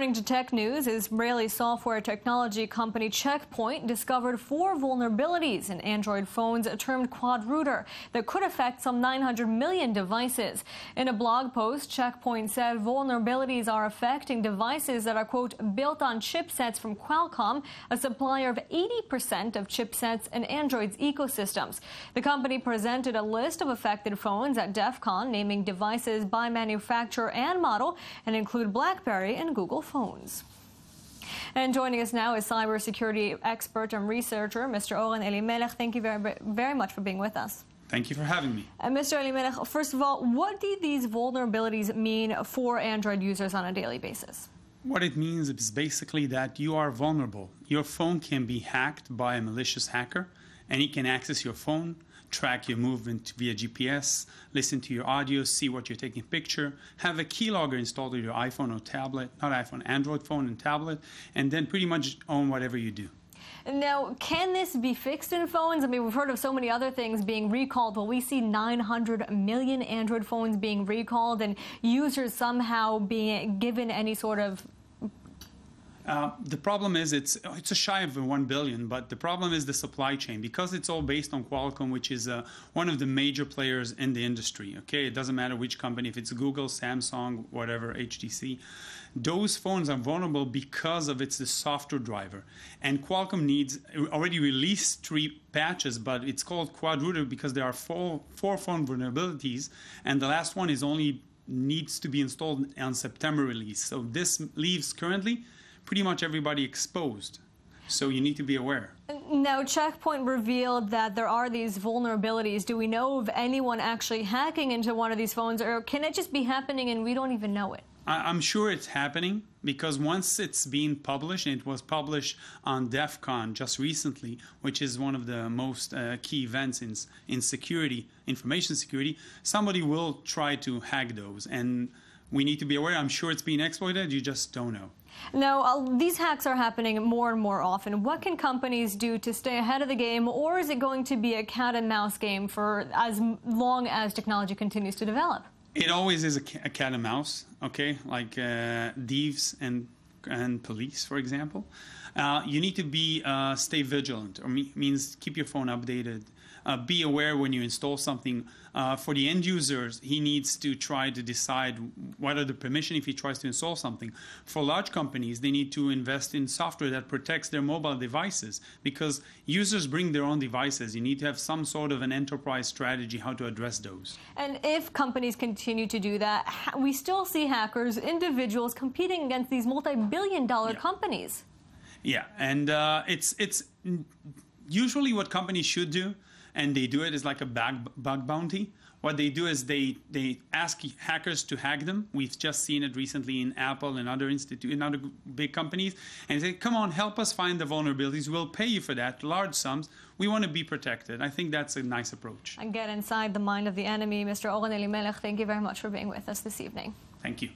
Turning to tech news, Israeli software technology company Check Point discovered 4 vulnerabilities in Android phones termed QuadRooter that could affect some 900 million devices. In a blog post, Check Point said vulnerabilities are affecting devices that are, quote, built on chipsets from Qualcom, a supplier of 80% of chipsets in Android's ecosystems. The company presented a list of affected phones at DEF CON, naming devices by manufacturer and model, and include BlackBerry and Google phones. And joining us now is cybersecurity expert and researcher, Mr. Oren Elimelech. Thank you very much for being with us. Thank you for having me. Mr. Elimelech, first of all, what do these vulnerabilities mean for Android users on a daily basis? What it means is basically that you are vulnerable. Your phone can be hacked by a malicious hacker, and he can access your phone, track your movement via GPS, listen to your audio, see what you're taking picture, have a keylogger installed with your iPhone or tablet, not iPhone, Android phone and tablet, and then pretty much own whatever you do. Now, can this be fixed in phones? I mean, we've heard of so many other things being recalled. Will we see 900 million Android phones being recalled and users somehow being given any sort of... The problem is it's a shy of 1 billion, but the problem is the supply chain, because it's all based on Qualcomm, which is one of the major players in the industry. Okay, it doesn't matter which company, if it's Google, Samsung, whatever, HTC. Those phones are vulnerable because of the software driver. And Qualcomm already released 3 patches, but it's called QuadRooter because there are four phone vulnerabilities, and the last one needs to be installed on September release. So this leaves currently pretty much everybody exposed. So you need to be aware. Now, Check Point revealed that there are these vulnerabilities. Do we know of anyone actually hacking into one of these phones, or can it just be happening and we don't even know it? I'm sure it's happening, because once it's being published, and it was published on DEF CON just recently, which is one of the most key events in security, information security, somebody will try to hack those. And we need to be aware. I'm sure it's being exploited. You just don't know. Now, these hacks are happening more and more often. What can companies do to stay ahead of the game, or is it going to be a cat and mouse game for as long as technology continues to develop? It always is a cat and mouse, okay? Like thieves and police, for example. You need to stay vigilant, or means keep your phone updated. Be aware when you install something. For the end users, he needs to try to decide what are the permission if he tries to install something. For large companies, they need to invest in software that protects their mobile devices, because users bring their own devices. You need to have some sort of an enterprise strategy how to address those. And if companies continue to do that, we still see hackers, individuals competing against these multi-billion-dollar companies. Yeah, and it's usually what companies should do, and they do it, is like a bug bounty. What they do is they ask hackers to hack them. We've just seen it recently in Apple and other big companies. And they say, come on, help us find the vulnerabilities. We'll pay you for that, large sums. We want to be protected. I think that's a nice approach. And get inside the mind of the enemy. Mr. Oren Elimelech, thank you very much for being with us this evening. Thank you.